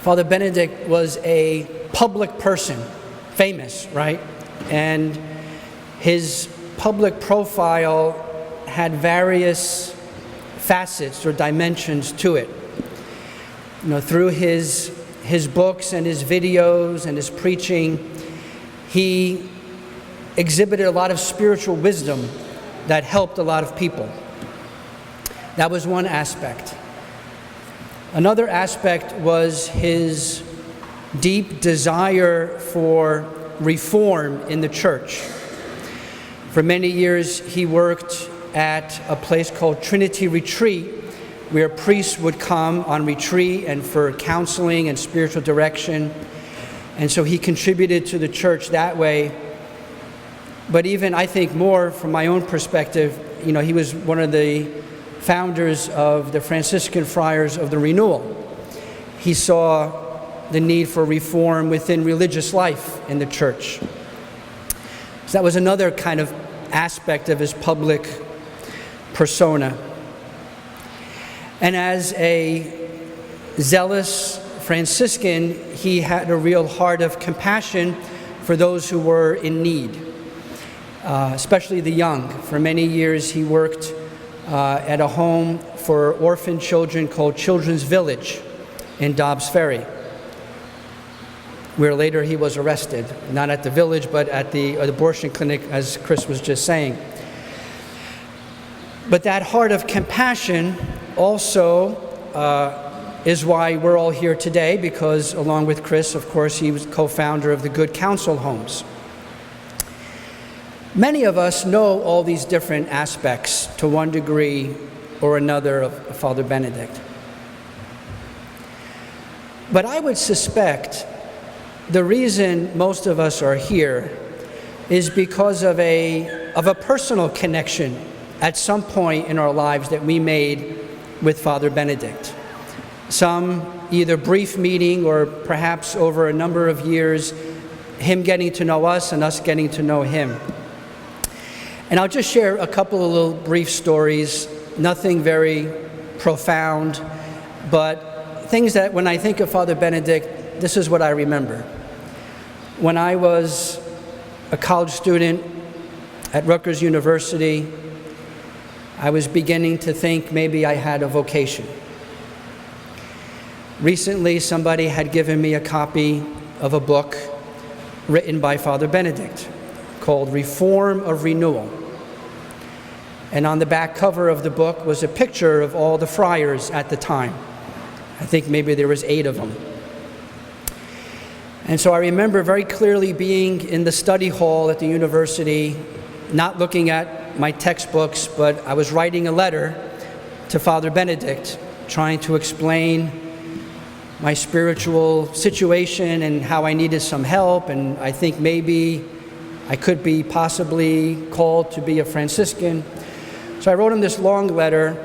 Father Benedict was a public person, famous, right? And his public profile had various facets or dimensions to it. You know, through his books and his videos and his preaching, he exhibited a lot of spiritual wisdom that helped a lot of people. That was one aspect. Another aspect was his deep desire for reform in the church. For many years, he worked at a place called Trinity Retreat, where priests would come on retreat and for counseling and spiritual direction. And so he contributed to the church that way. But even, I think, more from my own perspective, you know, he was one of the founders of the Franciscan Friars of the Renewal. He saw the need for reform within religious life in the church. So that was another kind of aspect of his public persona. And as a zealous Franciscan, he had a real heart of compassion for those who were in need, especially the young. For many years, he worked at a home for orphan children called Children's Village in Dobbs Ferry, where later he was arrested, not at the village, but at the abortion clinic, as Chris was just saying. But that heart of compassion also is why we're all here today, because along with Chris, of course, he was co-founder of the Good Counsel homes. Many of us know all these different aspects to one degree or another of Father Benedict. But I would suspect the reason most of us are here is because of a personal connection at some point in our lives that we made with Father Benedict. Some either brief meeting or perhaps over a number of years, him getting to know us and us getting to know him. And I'll just share a couple of little brief stories, nothing very profound, but things that when I think of Father Benedict, this is what I remember. When I was a college student at Rutgers University, I was beginning to think maybe I had a vocation. Recently, somebody had given me a copy of a book written by Father Benedict called Reform of Renewal. And on the back cover of the book was a picture of all the friars at the time. I think maybe there was 8 of them. And so I remember very clearly being in the study hall at the university, not looking at my textbooks, but I was writing a letter to Father Benedict, trying to explain my spiritual situation and how I needed some help, and I think maybe I could be possibly called to be a Franciscan. So I wrote him this long letter,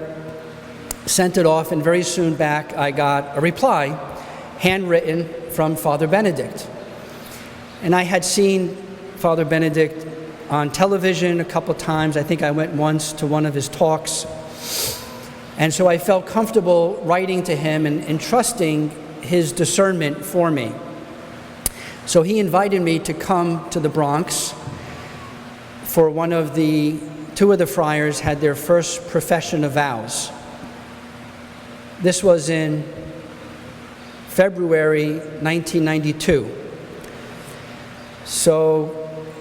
sent it off, and very soon back I got a reply, handwritten from Father Benedict. And I had seen Father Benedict on television a couple times. I think I went once to one of his talks. And so I felt comfortable writing to him and entrusting his discernment for me. So he invited me to come to the Bronx for two of the friars had their first profession of vows. This was in February 1992. So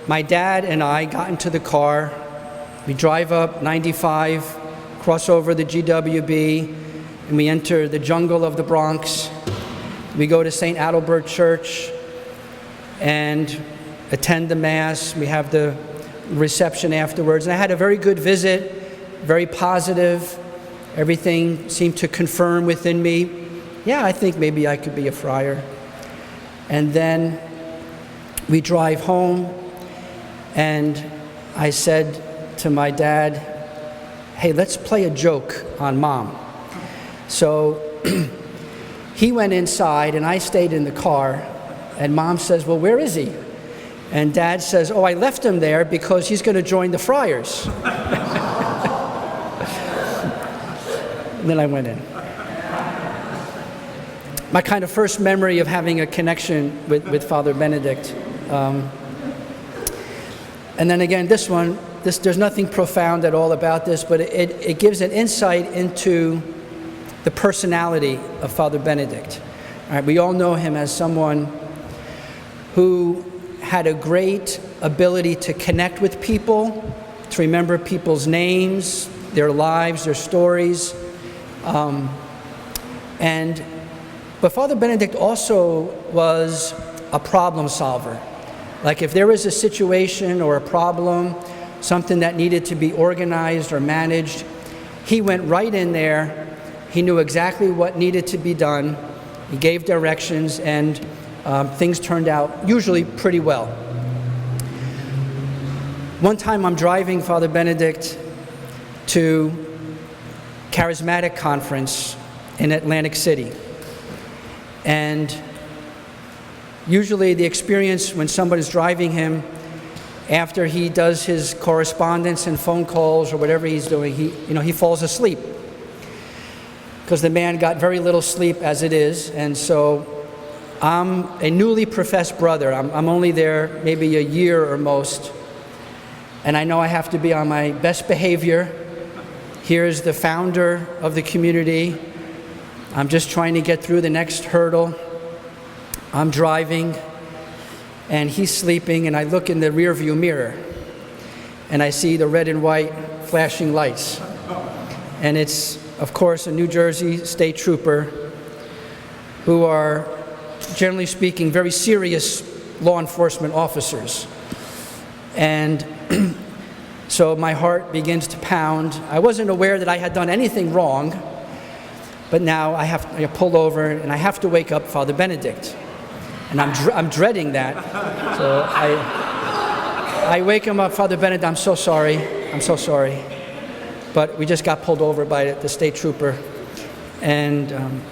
my dad and I got into the car. We drive up 95, cross over the GWB, and we enter the jungle of the Bronx. We go to St. Adalbert Church and attend the Mass. We have the reception afterwards. And I had a very good visit, very positive. Everything seemed to confirm within me, yeah, I think maybe I could be a friar. And then we drive home, and I said to my dad, hey, let's play a joke on Mom. So he went inside, and I stayed in the car, and Mom says, well, where is he? And Dad says, oh, I left him there because he's going to join the friars. And then I went in. my kind of first memory of having a connection with Father Benedict. And then again, there's nothing profound at all about this, but it gives an insight into the personality of Father Benedict. All right, we all know him as someone who had a great ability to connect with people, to remember people's names, their lives, their stories. But Father Benedict also was a problem solver. Like if there was a situation or a problem, something that needed to be organized or managed, he went right in there. He knew exactly what needed to be done. He gave directions, and things turned out usually pretty well. One time I'm driving Father Benedict to Charismatic Conference in Atlantic City. And usually the experience when somebody's driving him, after he does his correspondence and phone calls or whatever he's doing, he falls asleep. Because the man got very little sleep as it is. And so I'm a newly professed brother. I'm only there maybe a year or most. And I know I have to be on my best behavior. Here's the founder of the community. I'm just trying to get through the next hurdle. I'm driving, and he's sleeping, and I look in the rearview mirror, and I see the red and white flashing lights. And it's, of course, a New Jersey state trooper who are, generally speaking, very serious law enforcement officers. And so my heart begins to pound. I wasn't aware that I had done anything wrong, but now I pull over and I have to wake up Father Benedict. And I'm dreading that. So I wake him up, Father Benedict, I'm so sorry. But we just got pulled over by the state trooper. And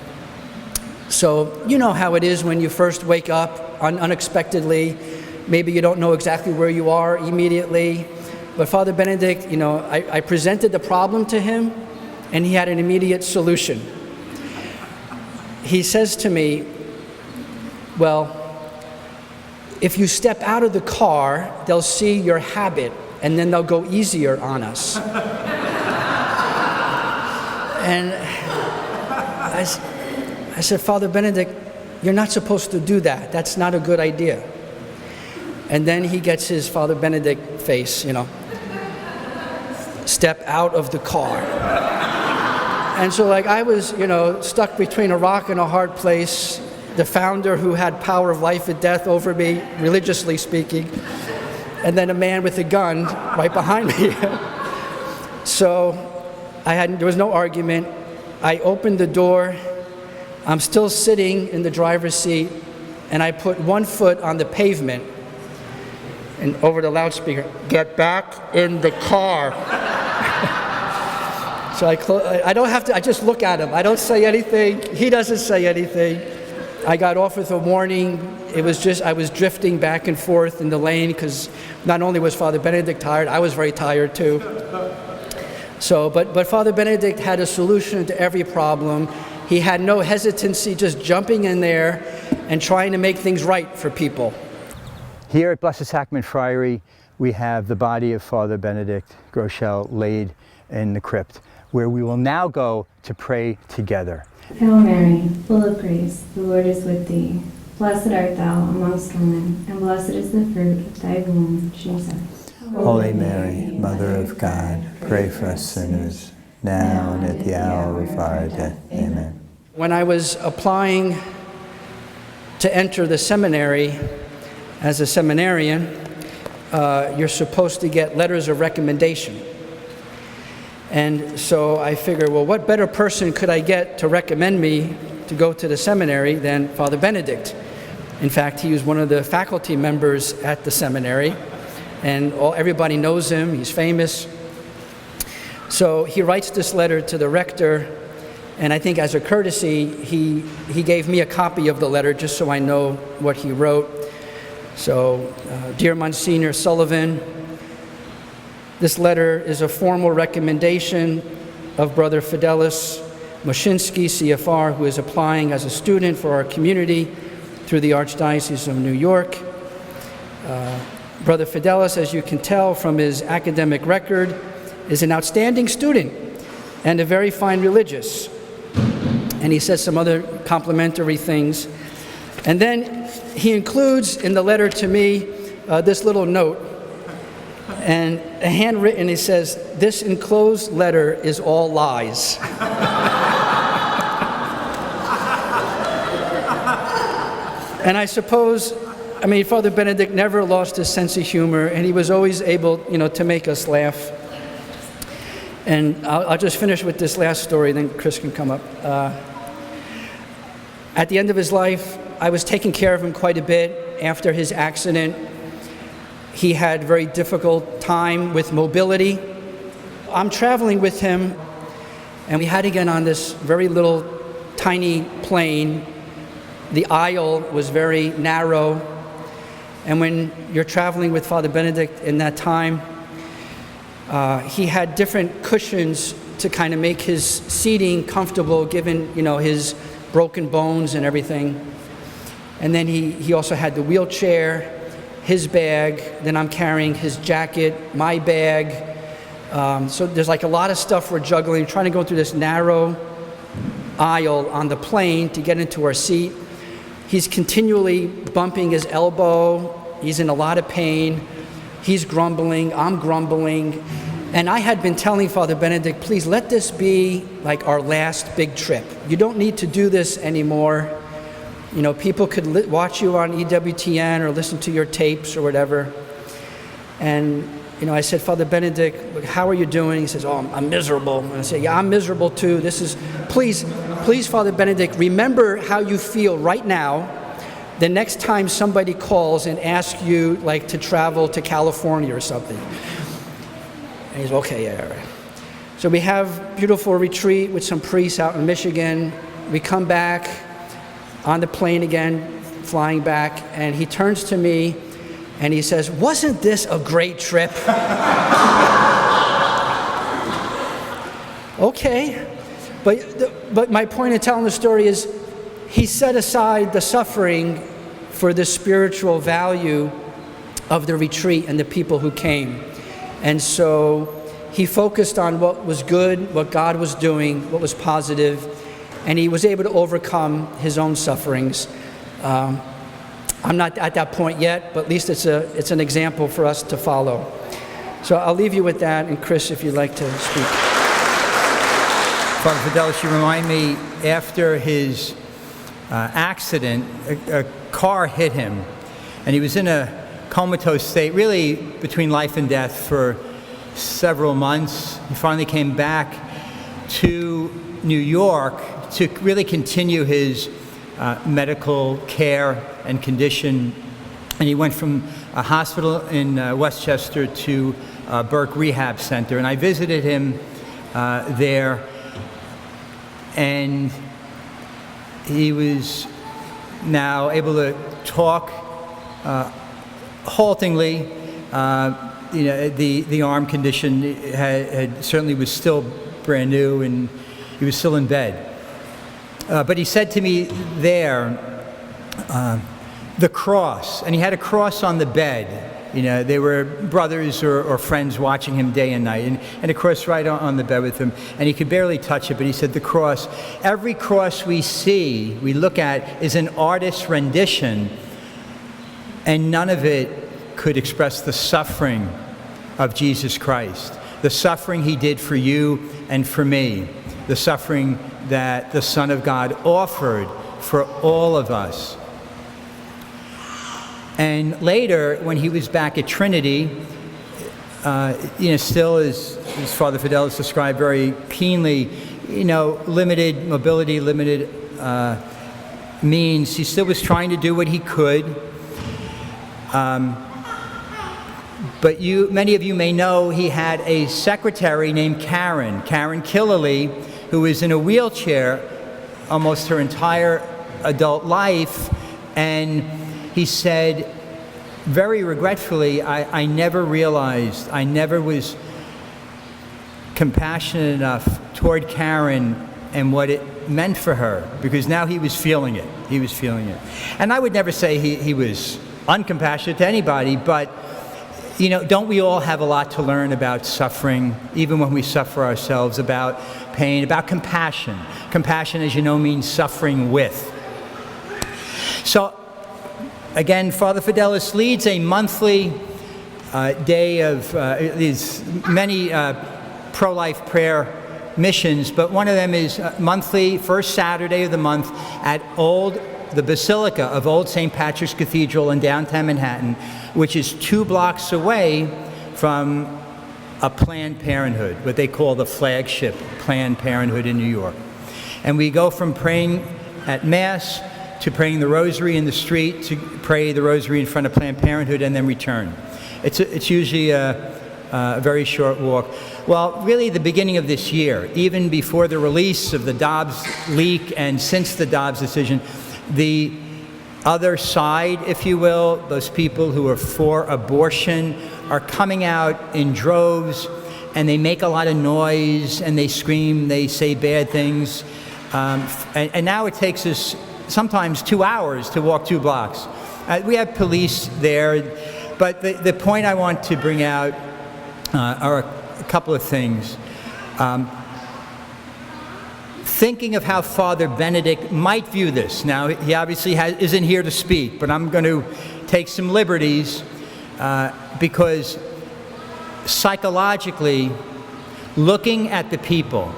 so you know how it is when you first wake up unexpectedly. Maybe you don't know exactly where you are immediately. But Father Benedict, I presented the problem to him, and he had an immediate solution. He says to me, well, if you step out of the car, they'll see your habit, and then they'll go easier on us. And I said, Father Benedict, you're not supposed to do that. That's not a good idea. And then he gets his Father Benedict face, step out of the car. And so I was, stuck between a rock and a hard place, the founder who had power of life and death over me, religiously speaking, and then a man with a gun right behind me. So there was no argument. I opened the door. I'm still sitting in the driver's seat, and I put one foot on the pavement and over the loudspeaker, get back in the car. So I don't have to, I just look at him. I don't say anything. He doesn't say anything. I got off with a warning. It was just, I was drifting back and forth in the lane because not only was Father Benedict tired, I was very tired too. So, but Father Benedict had a solution to every problem. He had no hesitancy, just jumping in there and trying to make things right for people. Here at Blessed Sacrament Friary, we have the body of Father Benedict Groeschel laid in the crypt, where we will now go to pray together. Hail Mary, full of grace, the Lord is with thee. Blessed art thou amongst women, and blessed is the fruit of thy womb, Jesus. Holy Mary, Mother of God, pray for us sinners, now and at the hour of our death. Amen. When I was applying to enter the seminary as a seminarian, you're supposed to get letters of recommendation. And so I figured, well, what better person could I get to recommend me to go to the seminary than Father Benedict? In fact, he was one of the faculty members at the seminary, and everybody knows him. He's famous. So he writes this letter to the rector, and I think as a courtesy, he gave me a copy of the letter just so I know what he wrote. So, Dear Monsignor Sullivan, this letter is a formal recommendation of Brother Fidelis Moscinski, CFR, who is applying as a student for our community through the Archdiocese of New York. Brother Fidelis, as you can tell from his academic record, is an outstanding student and a very fine religious. And he says some other complimentary things. And then he includes in the letter to me this little note, and a handwritten, he says, "This enclosed letter is all lies." And I suppose, Father Benedict never lost his sense of humor, and he was always able, to make us laugh. And I'll just finish with this last story, then Chris can come up. At the end of his life, I was taking care of him quite a bit. After his accident, he had a very difficult time with mobility. I'm traveling with him, and we had to get on this very little, tiny plane. The aisle was very narrow, and when you're traveling with Father Benedict in that time, he had different cushions to kind of make his seating comfortable, given his broken bones and everything. And then he also had the wheelchair, his bag, then I'm carrying his jacket, my bag. So there's like a lot of stuff we're juggling, trying to go through this narrow aisle on the plane to get into our seat. He's continually bumping his elbow. He's in a lot of pain. He's grumbling, I'm grumbling. And I had been telling Father Benedict, please let this be like our last big trip. You don't need to do this anymore. People could watch you on EWTN or listen to your tapes or whatever. And, I said, Father Benedict, how are you doing? He says, oh, I'm miserable. And I say, yeah, I'm miserable too. Please, Father Benedict, remember how you feel right now the next time somebody calls and asks you, to travel to California or something. And he's, okay, yeah, all right. So we have beautiful retreat with some priests out in Michigan. We come back on the plane again, flying back, and he turns to me and he says, wasn't this a great trip? Okay, but my point in telling the story is he set aside the suffering for the spiritual value of the retreat and the people who came. And so he focused on what was good, what God was doing, what was positive, and he was able to overcome his own sufferings. I'm not at that point yet, but at least it's an example for us to follow. So I'll leave you with that, and Chris, if you'd like to speak. Father Fidelis, you remind me, after his accident, a car hit him, and he was in a comatose state, really between life and death for several months. He finally came back to New York to really continue his medical care and condition. And he went from a hospital in Westchester to Burke Rehab Center. And I visited him there, and he was now able to talk haltingly. The arm condition had certainly was still brand new, and he was still in bed. But he said to me there, the cross, and he had a cross on the bed. They were brothers or friends watching him day and night, and a cross right on the bed with him, and he could barely touch it, but he said, the cross, every cross we see, we look at, is an artist's rendition, and none of it could express the suffering of Jesus Christ, the suffering he did for you and for me, the suffering that the Son of God offered for all of us. And later, when he was back at Trinity, still as Father Fidelis described very keenly, limited mobility, limited means, he still was trying to do what he could. But many of you may know he had a secretary named Karen Killeley, who was in a wheelchair almost her entire adult life. And he said, very regretfully, I never realized, I never was compassionate enough toward Karen and what it meant for her, because now he was feeling it. He was feeling it. And I would never say he was uncompassionate to anybody, but, you know, don't we all have a lot to learn about suffering, even when we suffer ourselves, about pain, about compassion. Compassion, as you know, means suffering with. So, again, Father Fidelis leads a monthly day of these many pro-life prayer missions, but one of them is monthly, first Saturday of the month at the Basilica of Old St. Patrick's Cathedral in downtown Manhattan, which is 2 blocks away from a Planned Parenthood, what they call the flagship Planned Parenthood in New York. And we go from praying at Mass to praying the Rosary in the street, to pray the Rosary in front of Planned Parenthood, and then return. It's usually a very short walk. Well, really the beginning of this year, even before the release of the Dobbs leak and since the Dobbs decision, the other side, if you will, those people who are for abortion are coming out in droves, and they make a lot of noise, and they scream, they say bad things. And now it takes us sometimes 2 hours to walk 2 blocks. We have police there, but the point I want to bring out are a couple of things. Thinking of how Father Benedict might view this. Now, he obviously isn't here to speak, but I'm going to take some liberties because psychologically, looking at the people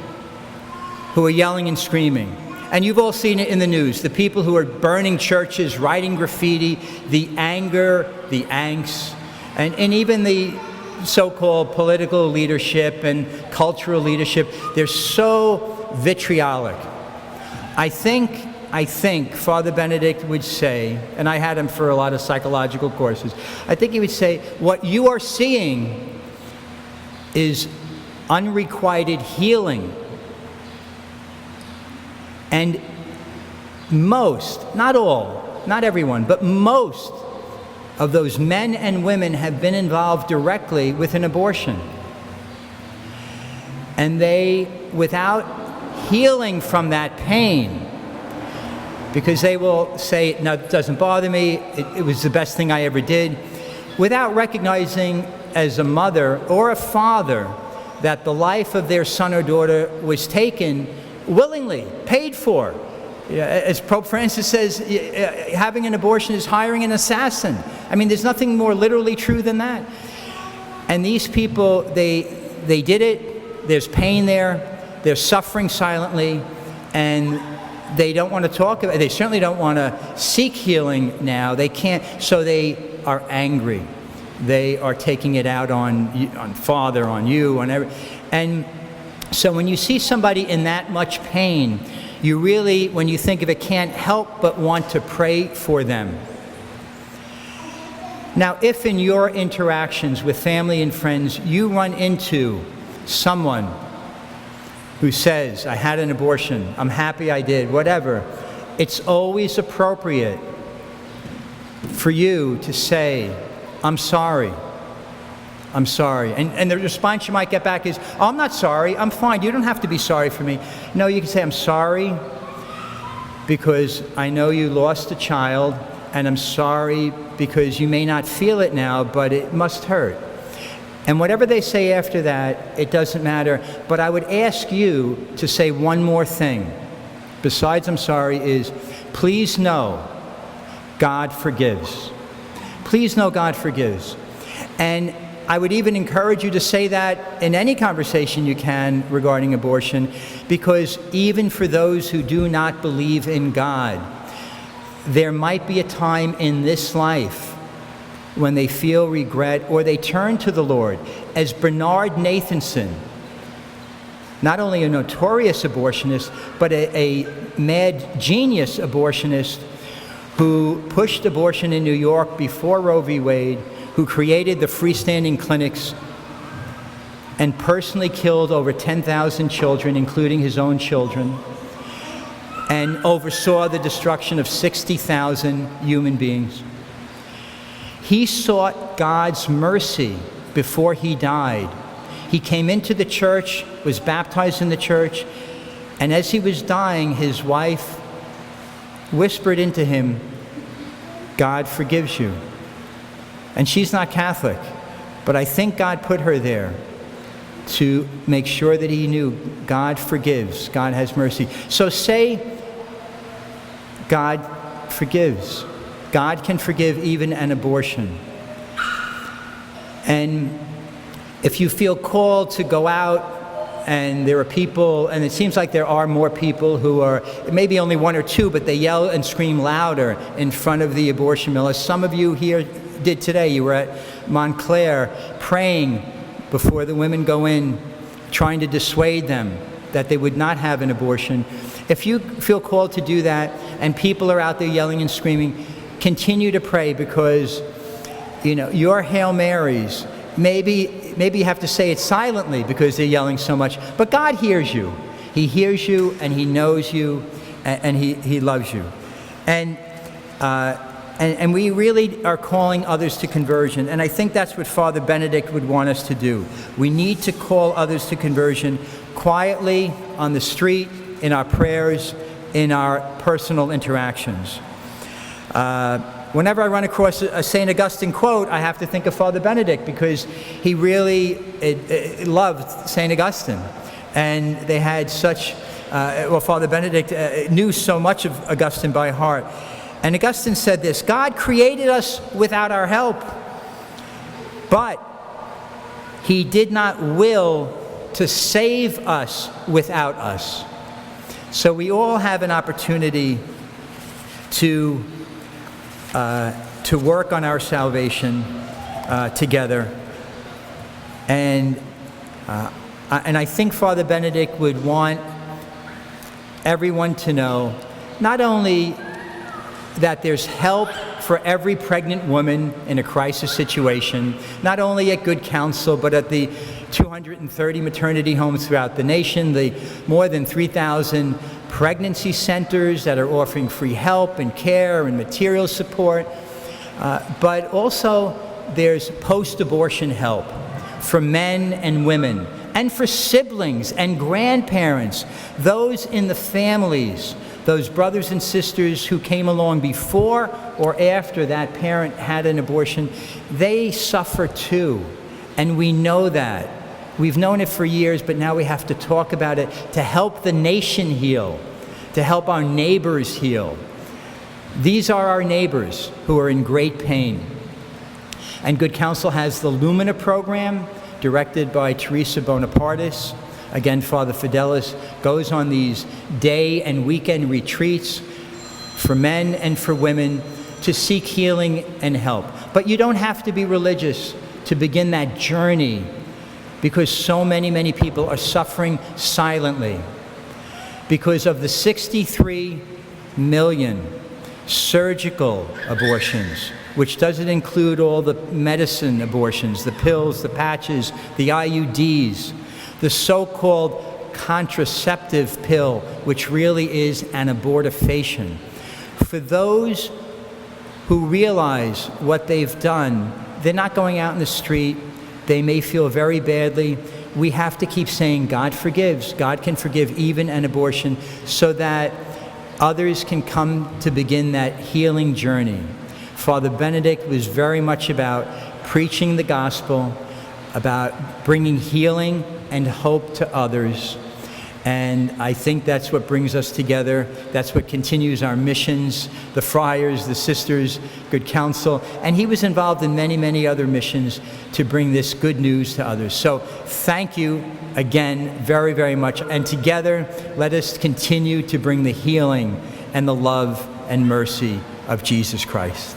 who are yelling and screaming, and you've all seen it in the news, the people who are burning churches, writing graffiti, the anger, the angst, and even the so-called political leadership and cultural leadership, they're so vitriolic. I think Father Benedict would say, and I had him for a lot of psychological courses, I think he would say, what you are seeing is unrequited healing. And most, not all, not everyone, but most of those men and women have been involved directly with an abortion. And they, without healing from that pain, because they will say, no, it doesn't bother me, it was the best thing I ever did, without recognizing as a mother or a father that the life of their son or daughter was taken willingly, paid for. As Pope Francis says, having an abortion is hiring an assassin. I mean, there's nothing more literally true than that. And these people, they did it, there's pain there, they're suffering silently, and they don't want to talk about it. They certainly don't want to seek healing now. They can't, so they are angry. They are taking it out on Father, on you, on every. And so when you see somebody in that much pain, you really, when you think of it, can't help but want to pray for them. Now, if in your interactions with family and friends you run into someone who says, I had an abortion, I'm happy I did, whatever, it's always appropriate for you to say, I'm sorry. I'm sorry. And the response you might get back is, oh, I'm not sorry, I'm fine, you don't have to be sorry for me. No, you can say, I'm sorry because I know you lost a child, and I'm sorry because you may not feel it now, but it must hurt. And whatever they say after that, it doesn't matter. But I would ask you to say one more thing, besides I'm sorry, is please know God forgives. Please know God forgives. And I would even encourage you to say that in any conversation you can regarding abortion, because even for those who do not believe in God, there might be a time in this life when they feel regret or they turn to the Lord. As Bernard Nathanson, not only a notorious abortionist, but a mad genius abortionist who pushed abortion in New York before Roe v. Wade, who created the freestanding clinics and personally killed over 10,000 children, including his own children, and oversaw the destruction of 60,000 human beings. He sought God's mercy before he died. He came into the church, was baptized in the church, And as he was dying, his wife whispered into him, "God forgives you." And she's not Catholic, but I think God put her there to make sure that he knew God forgives, God has mercy. So say, God forgives. God can forgive even an abortion. And if you feel called to go out, and there are people, and it seems like there are more people who are, maybe only one or two, but they yell and scream louder in front of the abortion mill, as some of you here did today. You were at Montclair praying before the women go in, trying to dissuade them that they would not have an abortion. If you feel called to do that, and people are out there yelling and screaming, continue to pray, because your Hail Marys, maybe you have to say it silently because they're yelling so much, but God hears you. He hears you, and he knows you, and he loves you. And we really are calling others to conversion, and I think that's what Father Benedict would want us to do. We need to call others to conversion quietly, on the street, in our prayers, in our personal interactions. Whenever I run across a St. Augustine quote, I have to think of Father Benedict, because he really loved St. Augustine. And they had such, Father Benedict knew so much of Augustine by heart. And Augustine said this: God created us without our help, but he did not will to save us without us. So we all have an opportunity to work on our salvation together. And I think Father Benedict would want everyone to know not only that there's help for every pregnant woman in a crisis situation, not only at Good Counsel, but at the 230 maternity homes throughout the nation, the more than 3,000 pregnancy centers that are offering free help and care and material support, but also there's post-abortion help for men and women, and for siblings and grandparents, those in the families, those brothers and sisters who came along before or after that parent had an abortion. They suffer too, and we know that. We've known it for years, but now we have to talk about it to help the nation heal, to help our neighbors heal. These are our neighbors who are in great pain. And Good Counsel has the Lumina program, directed by Teresa Bonapartis. Again, Father Fidelis goes on these day and weekend retreats for men and for women to seek healing and help. But you don't have to be religious to begin that journey, because so many people are suffering silently because of the 63 million surgical abortions, which doesn't include all the medicine abortions, the pills, the patches, the IUDs, the so-called contraceptive pill, which really is an abortifacient. For those who realize what they've done, they're not going out in the street. They may feel very badly. We have to keep saying, God forgives. God can forgive even an abortion, so that others can come to begin that healing journey. Father Benedict was very much about preaching the gospel, about bringing healing and hope to others. And I think that's what brings us together. That's what continues our missions, the friars, the sisters, Good Counsel. And he was involved in many other missions to bring this good news to others. So thank you again very much. And together, let us continue to bring the healing and the love and mercy of Jesus Christ.